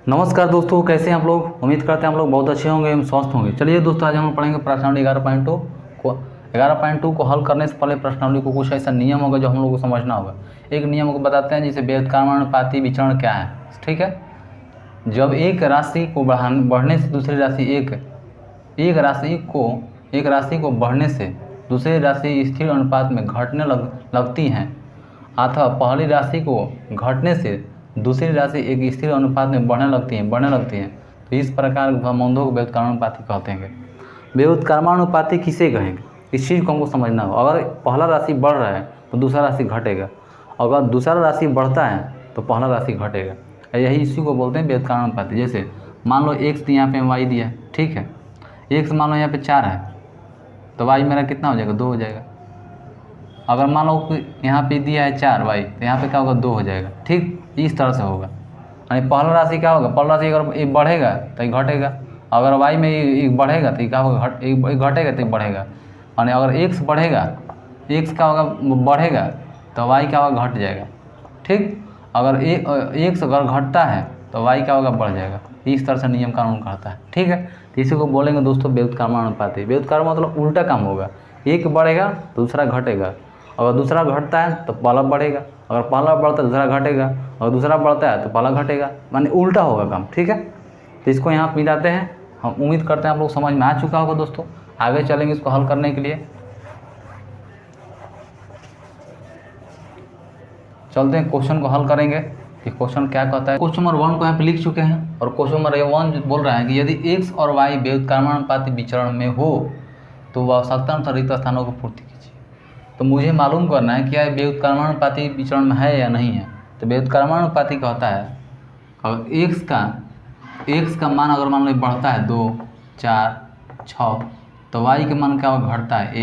नमस्कार दोस्तों, कैसे हैं आप लोग। उम्मीद करते हैं आप लोग बहुत अच्छे होंगे एवं स्वस्थ होंगे। चलिए दोस्तों, आज हम पढ़ेंगे प्रश्नावली 11.2 को। 11.2 को हल करने से पहले प्रश्नावली को कुछ ऐसा नियम होगा जो हम लोग को समझना होगा। एक नियम को बताते हैं, जिसे व्युत्क्रमानुपाती विचरण क्या है। ठीक है, जब एक राशि को बढ़ने से दूसरी राशि एक राशि को बढ़ने से दूसरी राशि स्थिर अनुपात में घटने लगती हैं, अथवा पहली राशि को घटने से दूसरी राशि एक स्थिर अनुपात में बढ़ने लगती हैं, तो इस प्रकार के संबंधों को व्युत्क्रमानुपाती कहते हैं। व्युत्क्रमानुपाती किसे कहेंगे, इस चीज़ को हमको समझना हो। अगर पहला राशि बढ़ रहा है तो दूसरा राशि घटेगा, अगर दूसरा राशि बढ़ता है तो पहला राशि घटेगा। यही इसी को बोलते हैं व्युत्क्रमानुपाती। जैसे मान लो x यहाँ पे y दिया है, ठीक है। x मान लो यहाँ पे 4 है तो y मेरा कितना हो जाएगा, 2 हो जाएगा। अगर मान लो यहाँ पे दिया है 4y तो यहाँ पे क्या होगा, 2 हो जाएगा। ठीक, इस तरह से होगा। यानी पहला राशि क्या होगा, पहला राशि अगर ये बढ़ेगा तो ये घटेगा, अगर y में ये बढ़ेगा तो ये क्या होगा, घटेगा तो ये बढ़ेगा। यानी अगर x बढ़ेगा, x क्या होगा, बढ़ेगा तो y क्या होगा, घट जाएगा। ठीक, अगर x अगर घटता है तो y क्या होगा, बढ़ जाएगा। इस तरह से नियम कानून कहता है। ठीक है, तो इसी को बोलेंगे दोस्तों व्युत्क्रमानुपाती। व्युत्क्रम मतलब उल्टा काम होगा, एक बढ़ेगा तो दूसरा घटेगा, अगर दूसरा घटता है तो पहला बढ़ेगा, अगर पहला बढ़ता है दूसरा घटेगा, अगर दूसरा बढ़ता है तो पहला घटेगा, माने उल्टा होगा काम। ठीक है, तो इसको यहाँ मिलाते हैं। हम उम्मीद करते हैं आप लोग समझ में आ चुका होगा दोस्तों। आगे चलेंगे इसको हल करने के लिए। चलते हैं क्वेश्चन को हल करेंगे कि क्वेश्चन क्या कहता है। क्वेश्चन नंबर 1 को यहाँ पे लिख चुके हैं, और क्वेश्चन नंबर 1 बोल रहा है कि यदि x और y व्युत्क्रमानुपाती विचरण में हो तो आवश्यकता अनुसार रिक्त स्थानों को पूर्ति कीजिए। तो मुझे मालूम करना है कि यह व्युत्क्रमानुपाती विचरण में है या नहीं है। तो व्युत्क्रमानुपाती कहता है अगर x का मान अगर मान लो बढ़ता है 2, 4, 6, तो y के मान क्या होगा, घटता है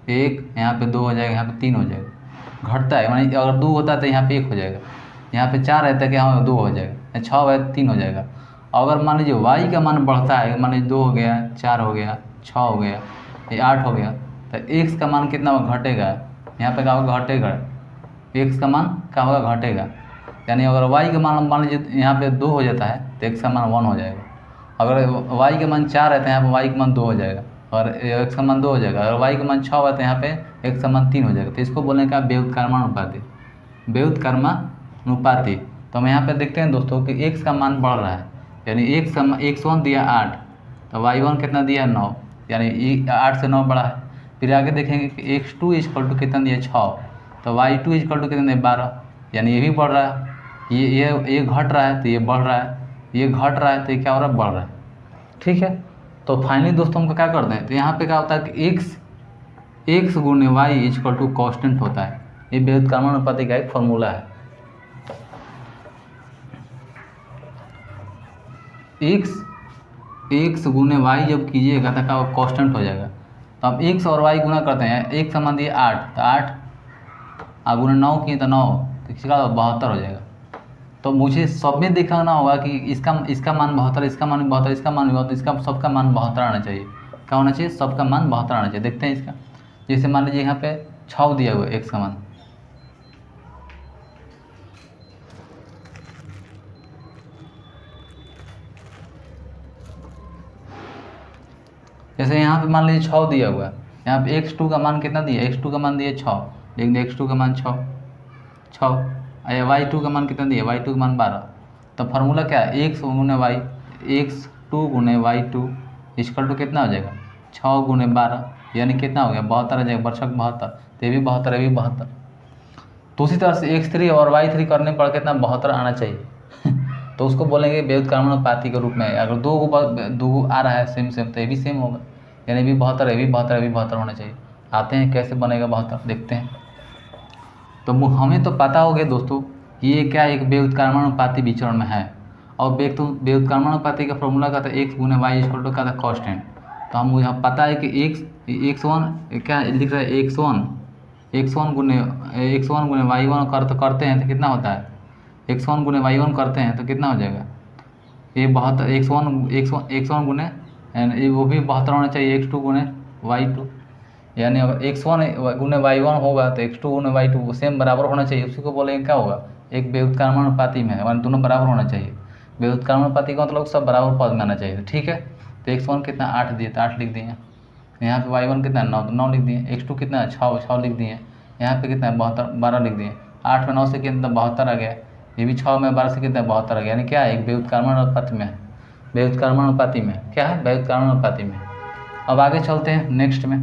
1, यहाँ पे 2 हो जाएगा, यहाँ पे 3 हो जाएगा। घटता है मानी अगर 2 होता है तो यहाँ पे 1 हो जाएगा, यहाँ पे 4 रहता है कि यहाँ 2 हो जाएगा, 6 है 3 हो जाएगा। अगर मान लीजिए y का मान बढ़ता है, मान लीजिए 2 हो गया, 4 हो गया, 6 हो गया, ये 8 हो गया, तो x का मान कितना होगा, घटेगा। यहाँ पे क्या होगा, घटेगा। x का मान क्या होगा, घटेगा। यानी अगर y का मान लीजिए यहाँ पे 2 हो जाता है तो x का मान 1 हो जाएगा। अगर y का मान 4 है तो यहाँ पे y का मान 2 हो जाएगा, और x का मान 2 हो जाएगा। अगर y का मान 6 है तो यहाँ पे x का मान 3 हो जाएगा। तो इसको बोलने का व्युत्क्रमानुपाती। व्युत्क्रमानुपाती तो हम यहाँ पे देखते हैं दोस्तों कि x का मान बढ़ रहा है, यानी x1 दिया 8 तो y1 कितना दिया 9, यानी 8 से 9 बढ़ा है। फिर आगे देखेंगे कि x2 इक्वल टू कितना दिया 6, तो y2 इक्वल टू कितना दिया 12, यानी ये भी बढ़ रहा है। ये घट रहा है तो ये बढ़ रहा है, ये घट रहा है तो ये क्या हो रहा है, बढ़ रहा है। ठीक है, तो फाइनली दोस्तों हमको क्या करते हैं, तो यहाँ पे क्या होता है कि x गुणे वाई इक्वल टू कॉन्स्टेंट होता है। ये व्युत्क्रमानुपाती का एक फॉर्मूला है। x गुणे वाई जब कीजिएगा तो क्या कांस्टेंट हो जाएगा। तो अब x और y गुना करते हैं, x समान दिए 8 तो 8 और गुना 9 किए तो 9, तो इसका 72 हो जाएगा। तो मुझे सब में दिखाना होगा कि इसका मान 72, इसका मान 72, इसका मान 72, इसका सबका मान 72 आना चाहिए। क्या होना चाहिए, सबका मान 72 आना चाहिए। देखते हैं इसका, जैसे मान लीजिए यहाँ पे 6 दिया हुआ है x का मान, जैसे यहाँ पे मान लीजिए 6 दिया हुआ है, यहाँ पे x2 का मान कितना दिया, x2 का मान दिया 6, लेकिन x2 का मान 6, y2 का मान कितना दिया, y2 का मान 12। तो फार्मूला क्या है, x गुने y, x2 गुने y2 इक्वल टू कितना हो जाएगा, 6 गुने 12, यानी कितना हो गया, 72 आ जाएगा। बरछक 72, तो ये भी 72, ये भी 72। तो उसी तरह से x3 और y3 करने पर कितना, 72 आना चाहिए। तो उसको बोलेंगे व्युत्क्रमानुपाती के रूप में। अगर दो आ रहा है सेम तो ये भी सेम होगा, यानी भी 72, ये भी 72, ये भी 72 होना चाहिए। आते हैं कैसे बनेगा 72, देखते हैं। तो हमें तो पता हो गया दोस्तों ये क्या एक व्युत्क्रमानुपाती विचरण में है, और व्युत्क्रमानुपाती का फॉर्मूला का था x गुने वाई इक्वल टू का था कॉन्स्टेंट। तो हम मुझे पता है कि x1 क्या लिख रहा है, x1 गुने y1 करते हैं तो कितना होता है, x1 गुने y1 करते हैं तो कितना हो जाएगा, ये 72, x1 गुने वो भी 72 होना चाहिए, x2 गुने y2, यानी अगर x1 गुने y1 होगा तो x2 गुने y2 सेम बराबर होना चाहिए। उसी को बोलेंगे क्या होगा, एक व्युत्क्रमानुपाती में, यानी दोनों बराबर होना चाहिए। व्युत्क्रमानुपाती का मतलब सब बराबर पद में आना चाहिए, ठीक है। तो x1 कितना 8 दिए तो 8 लिख दिए, यहाँ पे y1 कितना 9 तो 9 लिख दिए, x2 कितना 6 लिख दिए, यहाँ पे कितना 72 12 लिख दिए। 8 में 9 से कितना 72 आ गया, ये भी 6 में 12 से कितना 72 आ गया, यानी क्या है एक व्युत्क्रमानुपाती में है, व्युत्क्रमानुपाती में क्या है, व्युत्क्रमानुपाती में। अब आगे चलते हैं नेक्स्ट में,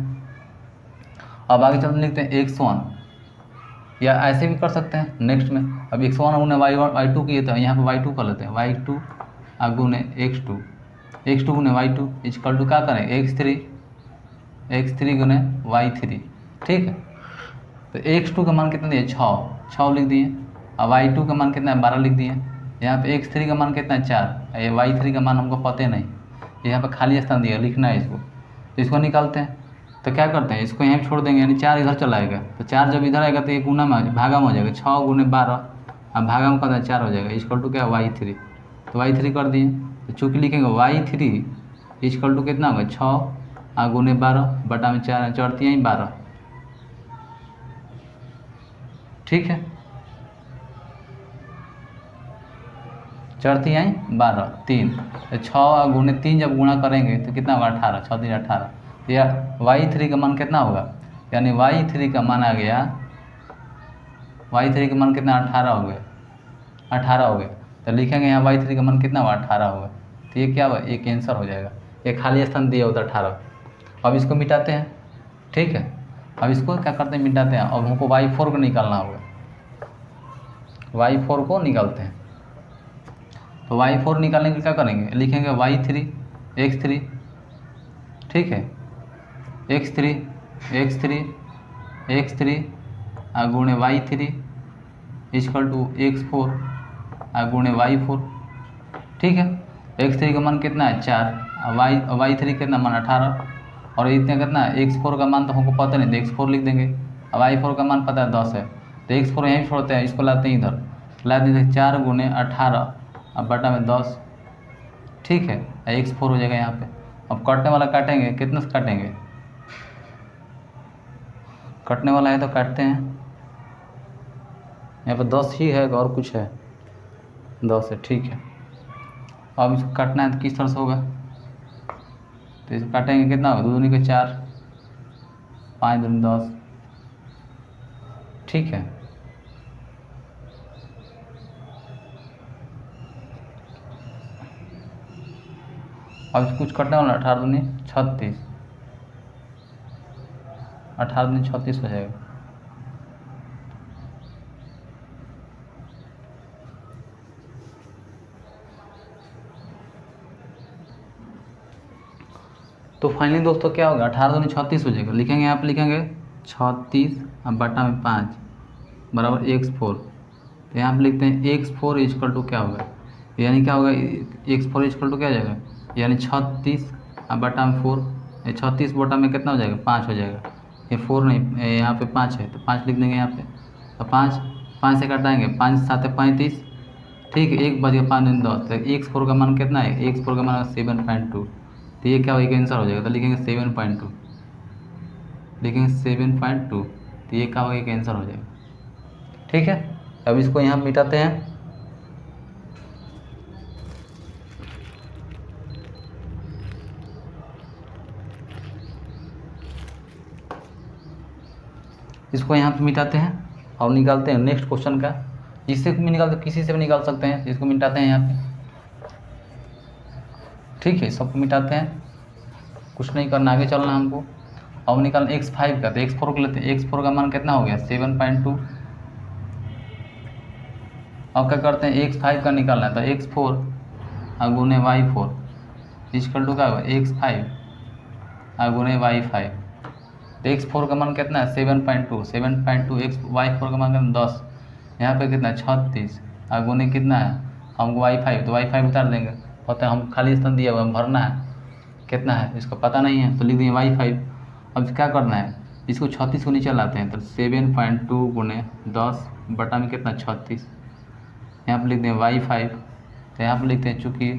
अब आगे चलते लिखते हैं x1, या ऐसे भी कर सकते हैं नेक्स्ट में। अब x1 गुने y2 किए तो यहाँ पे y2 कर लेते हैं, y2 गुने x2 गुने y2 इक्वल टू क्या करें x3 गुने y3, ठीक है। तो x2 का मान कितना दिए 6 लिख दिए, और y2 का मान कितना है 12 लिख दिए, यहाँ पे x3 का मान कितना है 4, ये y3 का मान हमको पता नहीं, यहाँ पे खाली स्थान दिया लिखना है इसको, तो इसको निकालते हैं। तो क्या करते हैं इसको यहाँ छोड़ देंगे, यानी 4 इधर चला आएगा, तो 4 जब इधर आएगा तो ये गुना में भागा में हो जाएगा, 6 गुने 12 अब भागा में कितना 4 हो जाएगा, इक्वल टू क्या y3, तो y3 कर दिए। तो चूँकि लिखेंगे y3 इक्वल टू कितना होगा 6 गुने 12 बटा में 4 चढ़ती है 12, ठीक है, चढ़ती हैं 12 3, तो 6 गुने 3 जब गुणा करेंगे तो कितना होगा 18, 6 3 18, या y3 का मान कितना होगा, यानी y3 का मान आ गया, y3 का मान कितना 18 हो गया, तो लिखेंगे यहाँ y3 का मान कितना हुआ 18 होगा, तो ये क्या हुआ एक आंसर हो जाएगा, ये खाली स्थान दिया होता 18। अब इसको मिटाते हैं, ठीक है, अब इसको क्या करते हैं मिटाते हैं, अब हमको y4 को निकालना होगा, y4 को निकालते हैं। तो y4 निकालने के लिए क्या करेंगे, लिखेंगे y3 x3, ठीक है, x3 गुणे y3 इक्वल टू x4 गुणे y4, ठीक है। x3 का मान कितना है 4, y3 कितना मान 18, और इतने कितना है x4 का मान तो हमको पता नहीं, तो x4 लिख देंगे, अब y4 का मान पता है 10 है, तो x4 यहीं छोड़ते हैं, इसको लाते हैं इधर, ला देते 4 गुने 18 अब बटा में 10, ठीक है, x4 हो जाएगा यहाँ पे। अब काटने वाला काटेंगे, कितने से काटेंगे, कटने वाला है तो काटते हैं, यहाँ पे 10 ही है और कुछ है, 10 है, ठीक है। अब इसको काटना है तो किस तरह से होगा, तो इसको काटेंगे कितना होगा 2 दूनी के 4 5 दूनी 10, ठीक है। अब कुछ कटने वाला 18 दूनी 36, 18 दूनी 36 हो जाएगा। तो फाइनली दोस्तों क्या होगा 18 दूनी 36 हो जाएगा, लिखेंगे यहाँ पे लिखेंगे 36 अब बटा में 5 बराबर x4, तो यहाँ पे लिखते हैं x4 इक्वल टू क्या होगा, यानी क्या होगा x4 इक्वल टू क्या हो जाएगा, यानी 36 अब बटा में 4, 36 बटा में कितना हो जाएगा 5 हो जाएगा, ये 4 नहीं यहाँ पे 5 है तो 5 लिख देंगे यहाँ पे, तो 5 से घटाएंगे 5 7 35, ठीक है, 1 बज गया 5 दिन 10, तो x4 का मान कितना है, x4 का मान 7.2, तो ये क्या होगा आंसर हो जाएगा, तो लिखेंगे 7.2, लिखेंगे 7.2, तो ये क्या होगा एक आंसर हो जाएगा, ठीक है। अब इसको यहाँ मिटाते हैं, इसको यहाँ पे मिटाते हैं और निकालते हैं नेक्स्ट क्वेश्चन का, इससे भी निकालते किसी से भी निकाल सकते हैं, इसको मिटाते हैं यहाँ पे, ठीक है, सबको मिटाते हैं, कुछ नहीं करना, आगे चलना हमको। अब निकालना x5 का, तो x4 को लेते हैं, x4 का मान कितना हो गया 7.2, अब क्या करते हैं x5 का निकालना है, तो x4 गुने y4 इक्वल टू क्या होगा x5 गुने y5, तो x4 का मान कितना है 7.2 y4 का मान कितना 10, यहाँ पे कितना 36 गुने कितना है हमको y5, तो y5 उतार देंगे, पता है हम खाली स्थान दिया हुआ भरना है, कितना है इसको पता नहीं है, तो लिख दिए y5। अब क्या करना है, इसको 36 को नीचे लाते हैं, तो 7.2 गुने 10 बटा में कितना 36, यहाँ पर लिख दें y5, तो यहाँ पर लिखते हैं चूँकि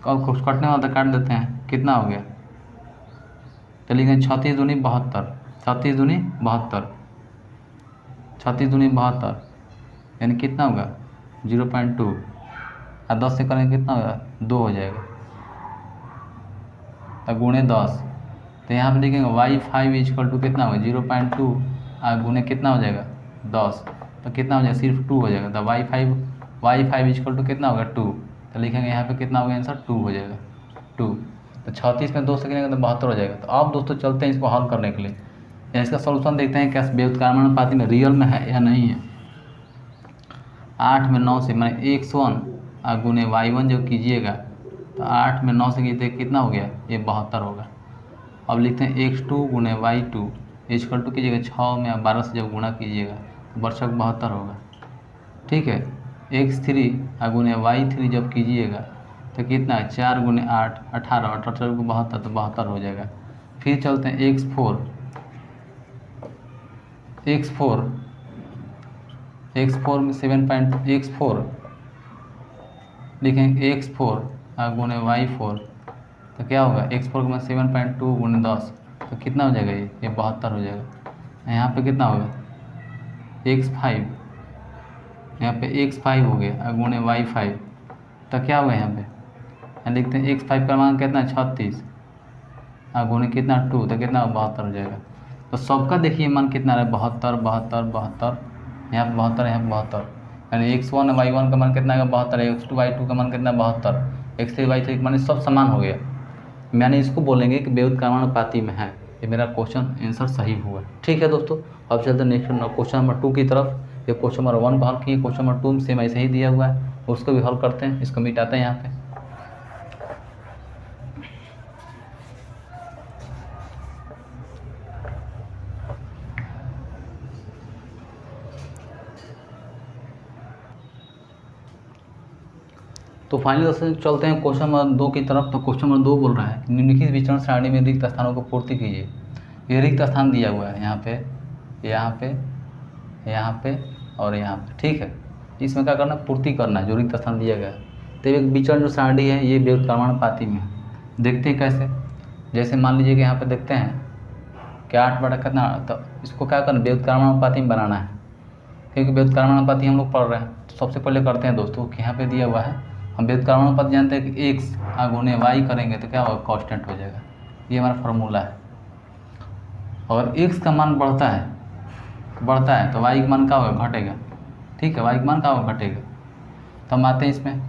कुछ कटने वाला तो काट देते हैं, कितना हो गया, तो लिखें 36 दूनी 72, 36 दूनी 72, 36 दूनी 72, यानी कितना होगा 0.2, और 10 से करेंगे कितना होगा 2 हो जाएगा, तो गुणे 10। तो यहाँ पे लिखेंगे y5 इक्वल टू कितना होगा 0.2 और गुणे कितना हो जाएगा 10, तो कितना हो जाएगा सिर्फ 2 हो जाएगा। तो y5 इक्वल टू कितना होगा 2, तो लिखेंगे यहाँ पे कितना होगा आंसर 2 हो जाएगा 2। तो 36 में 2 से गिनेंगे तो 72 हो जाएगा। तो अब दोस्तों चलते हैं इसको हल करने के लिए, या इसका सॉल्यूशन देखते हैं क्या व्युत्क्रमानुपाती में रियल में है या नहीं है। 8 में 9 से मैंने x1 और गुने y1 जब कीजिएगा तो 8 में 9 से कीजिए कितना हो गया, ये 72 होगा। अब लिखते हैं x2 गुने y2 इक्वल टू कीजिएगा 6 में 12 से जब गुणा कीजिएगा तो बर्षक 72 होगा। ठीक है, x3 और गुने y3 जब कीजिएगा तो कितना है 4 गुने 8 18, 18 को 72 तो 72 हो जाएगा। फिर चलते हैं x4 में 7 लिखेंगे x4 और गुने y4 तो क्या होगा x4 में 7.2 गुने 10 तो कितना हो जाएगा, ये 72 हो जाएगा। यहाँ पे कितना होगा x5, यहाँ पे x5 हो गया और गुने y5 तो क्या होगा यहाँ पे, यहाँ लिखते हैं x5 का मान कितना 36 और गुने कितना 2 तो कितना 72 हो जाएगा। तो सबका देखिए मान कितना रहा 72 72 72, यहाँ पे 72 यहाँ पे 72, यानी x1 y1 का मान कितना है 72, x2 y2 का मान कितना 72, x3 y3 का मान सब समान हो गया। मैंने इसको बोलेंगे कि व्युत्क्रमानुपाती में है। ये मेरा क्वेश्चन आंसर सही हुआ। ठीक है दोस्तों, अब चलते हैं नेक्स्ट क्वेश्चन नंबर 2 की तरफ। ये क्वेश्चन नंबर 1 को हल किए, क्वेश्चन नंबर 2 में सेम ऐसे ही दिया हुआ है, उसको भी हल करते हैं। इसको मिटाते हैं यहाँ पे। तो फाइनली दोस्तों चलते हैं क्वेश्चन नंबर 2 की तरफ। तो क्वेश्चन नंबर 2 बोल रहा है निम्नलिखित विचरण सारणी में रिक्त स्थानों को पूर्ति कीजिए। ये रिक्त स्थान दिया हुआ है यहाँ पे, यहाँ पे, यहाँ पे और यहाँ पे। ठीक है, इसमें क्या करना, पूर्ति करना है जो रिक्त स्थान दिया गया है। तो एक विचरण जो सारणी है ये व्युत्क्रमानुपाती में है। देखते हैं कैसे। जैसे मान लीजिए कि यहाँ पे देखते हैं कि 8 बटा कितना, तो इसको क्या करना व्युत्क्रमानुपाती में बनाना है, क्योंकि व्युत्क्रमानुपाती हम लोग पढ़ रहे हैं। तो सबसे पहले करते हैं दोस्तों कि यहाँ पे दिया हुआ है, हम व्युत्क्रमानुपाती जानते हैं कि x गुने y करेंगे तो क्या होगा कांस्टेंट हो जाएगा। ये हमारा फार्मूला है। अगर x का मान बढ़ता है तो y का मान क्या होगा घटेगा। ठीक है, y का मान क्या होगा घटेगा। तो हम आते हैं इसमें,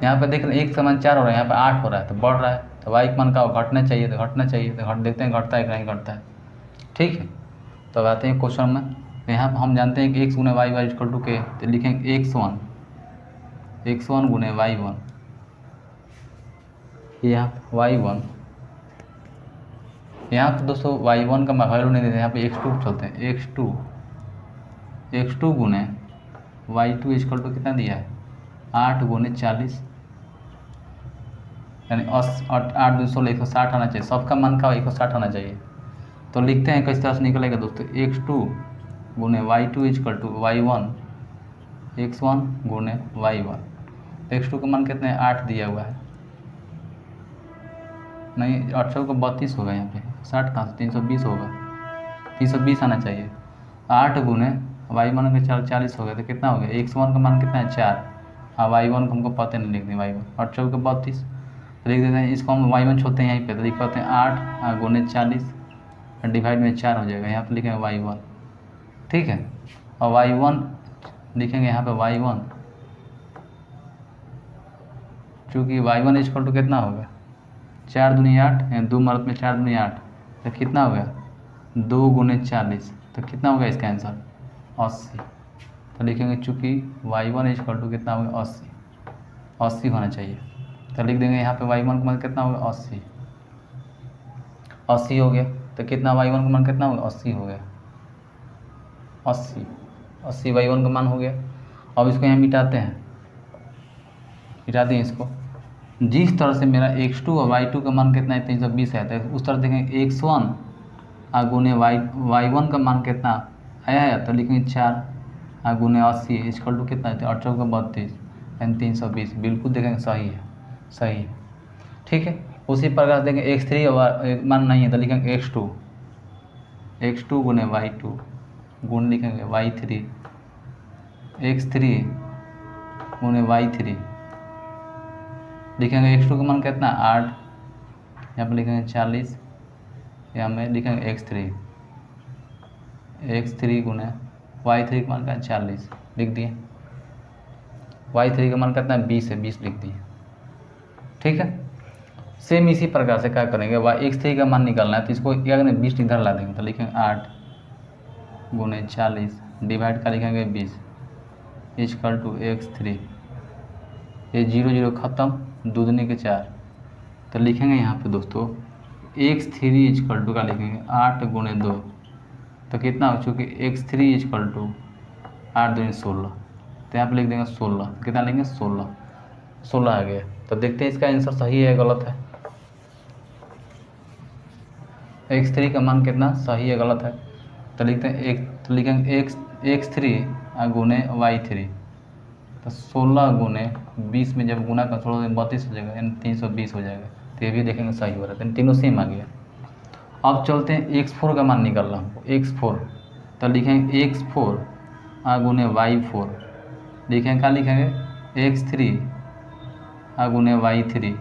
यहाँ पे देख रहे हैं x का मान 4 हो रहा है, यहाँ पे 8 हो रहा है तो बढ़ रहा है, तो y का मान क्या होगा घटना चाहिए, तो घटना चाहिए। तो देखते हैं घटता है कि नहीं घटता है। ठीक है, तो अब आते हैं क्वेश्चन में। यहाँ पर हम जानते हैं कि x गुने y इक्वल टू के, तो लिखेंगे x1 गुने y1, यहाँ y1, यहाँ पे दोस्तों y1 का वैल्यू नहीं देते, यहाँ पे x2 चलते हैं। x2 गुने y2 इक्वल टू कितना दिया है 8 गुने 40, यानी 8 2 16 160 आना चाहिए। सबका मान का 160 आना चाहिए। तो लिखते हैं किस तरह से निकलेगा दोस्तों, x2 गुने y2 equal to y1 x1 गुने y1। x2 का मान कितना है 8 दिया हुआ है, नहीं 8 को 32 होगा, यहाँ पे 60 कहाँ से 320 होगा, 320 आना चाहिए। 8 गुने y मान का 40 हो गया तो कितना हो गया, x1 का मान कितना है 4 और y1 को हमको पता नहीं लिख दें y1 8 का 32 लिख देते हैं। इसको हम y1 छोड़ते हैं यहीं पे, तो लिख पाते हैं 8 गुने 40 डिवाइड में 4 हो जाएगा, यहाँ पे लिखेंगे y1। ठीक है, और y1 लिखेंगे यहाँ पे y1, चूँकि y1 इक्वल टू कितना होगा 4 दूनी 8, 2 मरत में 4 दूनी 8 तो कितना हो गया 2 गुने 40, तो कितना होगा इसका आंसर 80। तो लिखेंगे चूँकि y1 इक्वल टू कितना होगा 80 होना चाहिए। तो लिख देंगे यहाँ पे y1 का मान कितना होगा 80 हो गया। तो कितना y1 का मान कितना होगा 80 हो गया, 80 y1 का मान हो गया। अब इसको यहाँ मिटाते हैं, मिटा दें इसको। जिस तरह से मेरा x2 और y2 का मान कितना है 320 है, तो उस तरह देखेंगे x1 और गुने y1 का मान कितना आया है, तो लिखेंगे 4 और गुने 80 इक्वल टू कितना है 8 का 32 यानी 320। बिल्कुल देखेंगे सही है, सही है। ठीक है, उसी प्रकार देखेंगे x3 मान नहीं है तो लिखेंगे x2 गुने y2 गुण लिखेंगे y3, x3 गुने y3 लिखेंगे x2 का मान कितना 8, यहाँ पर लिखेंगे 40, यहाँ में लिखेंगे x3 गुने y3 का मान क्या 40 लिख दिए, y3 का मान कितना 20 है, 20 लिख दिए। ठीक है, सेम इसी प्रकार से क्या करेंगे, x3 का मान निकालना है तो इसको क्या करेंगे 20 इधर ला देंगे, तो लिखेंगे 8 गुने 40 डिवाइड का लिखेंगे 20 इक्वल टू x3, ये 0 0 खत्म, दूधने के 4, तो लिखेंगे यहाँ पे दोस्तों x3 इक्वल टू का लिखेंगे 8 गुने 2, तो कितना हो चुके x3 इक्वल टू 8 दूनी 16, तो यहाँ पे लिख देंगे 16, तो कितना लेंगे 16 आ गया। तो देखते हैं इसका आंसर सही है गलत है, x3 का मान कितना सही है गलत है, तो लिखते हैं तो लिखेंगे x3 गुने y3, तो 16 गुने 20 में जब गुना कर 16 32 हो जाएगा, यानी 320 हो जाएगा, तो ये भी देखेंगे सही हो रहा है, तीनों सेम आ गया। अब चलते हैं x4 का मान निकालना हमको, x4 तो लिखेंगे x4 गुने y4, लिखेंगे क्या लिखेंगे x3 गुने y3,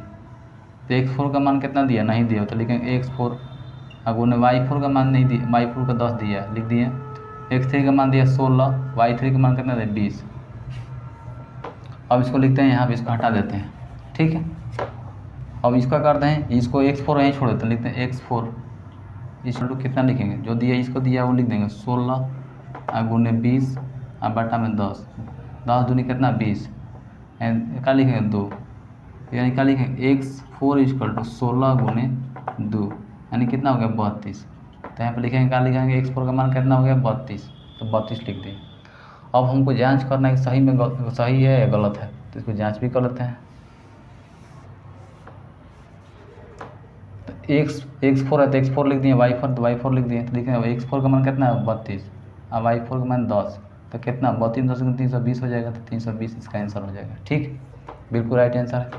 तो x4 का मान कितना दिया नहीं दिया, तो लिखेंगे x4 गुने y4 का मान नहीं दिया, y4 का 10 दिया लिख दिए, x3 का मान दिया 16, y3 का मान कितना दिया 20। अब इसको लिखते हैं यहाँ पे, इसको हटा देते हैं। ठीक है, अब इसका करते हैं, इसको x4 यहीं छोड़ देते हैं, लिखते हैं x4 इक्वल टू कितना लिखेंगे, जो दिया इसको दिया वो लिख देंगे 16 गुने 20 बटा में 10, 10 दूनी कितना 20, क्या लिखेंगे 2, यानी क्या लिखेंगे x4 इक्वल टू 16 गुने 2, यानी कितना हो गया 32, तो यहाँ पर लिखेंगे क्या लिखेंगे x4 का मान कितना हो गया 32, तो 32 लिख दें। अब हमको जांच करना है कि सही में सही है या गलत है, तो इसको जांच भी कर लेते हैं। तो x4 है तो x4 लिख दिए, y4 तो y4 लिख दिए, तो लिखेंगे x4 का मान कितना है 32 और y4 का मान 10, तो कितना 32 320 हो जाएगा, तो 320 इसका आंसर हो जाएगा। ठीक, बिल्कुल राइट आंसर है।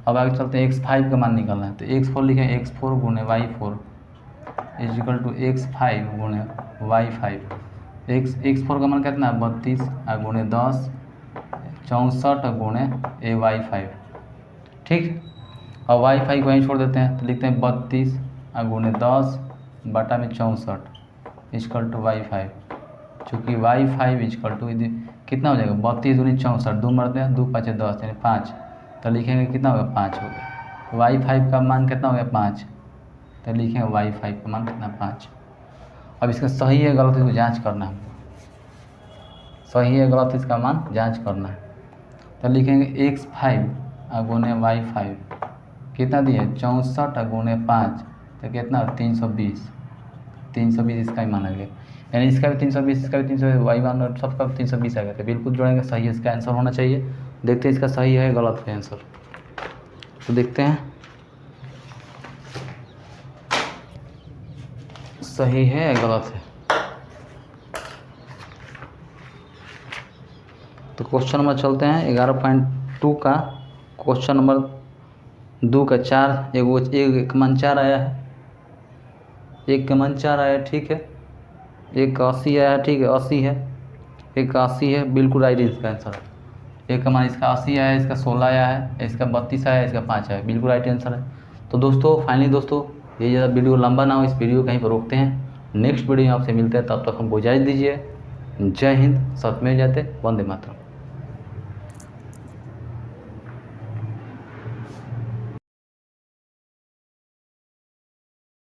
अब आगे चलते हैं x5 का मान निकालना है, तो x4 लिखें x4 गुने y4 इक्वल टू x5 गुने y5, x4 का मान कितना है 32 गुने 10 64 गुने y5। ठीक, और y5 को वहीं छोड़ देते हैं, तो लिखते हैं 32 गुने 10 बटा में 64 इक्वल टू y5, चूँकि y5 इक्वल टू कितना हो जाएगा 32 दूनी 64, 2 मरते हैं 2 5 10 यानी 5, तो लिखेंगे कितना हो गया 5 हो गया। y5 का मान कितना हो गया 5, तो लिखेंगे y5 का मान कितना 5। अब इसका सही है गलत इसको जांच करना है, सही है गलत इसका मान जांच करना है, तो लिखेंगे x5 गुने y5 कितना दिए 64 गुने 5, तो कितना 320 इसका ही माना गया, यानी इसका भी 320 इसका भी 320 y1 सबका 320 आ गया, तो बिल्कुल जोड़ेंगे सही इसका आंसर होना चाहिए। देखते हैं इसका सही है गलत है आंसर, तो देखते हैं सही है या गलत है। तो क्वेश्चन नंबर चलते हैं 11.2 का, क्वेश्चन नंबर 2 का 4 एक मान 4 आया है, एक का मान 4 आया, ठीक है, एक का 80 आया, ठीक है 80 है, एक का 80 है, बिल्कुल राइट इसका आंसर है। एक का मान इसका 80 आया है, इसका 16 आया है, इसका 32 आया है, इसका 5 आया है, बिल्कुल राइट आंसर है। तो दोस्तों फाइनली दोस्तों ये ज़्यादा वीडियो लंबा ना हो, इस वीडियो कहीं पर रोकते हैं, नेक्स्ट वीडियो में आपसे मिलते हैं, तब तक हमको इजाज़त दीजिए। जय हिंद, सत्यमेव जयते, वंदे मातरम।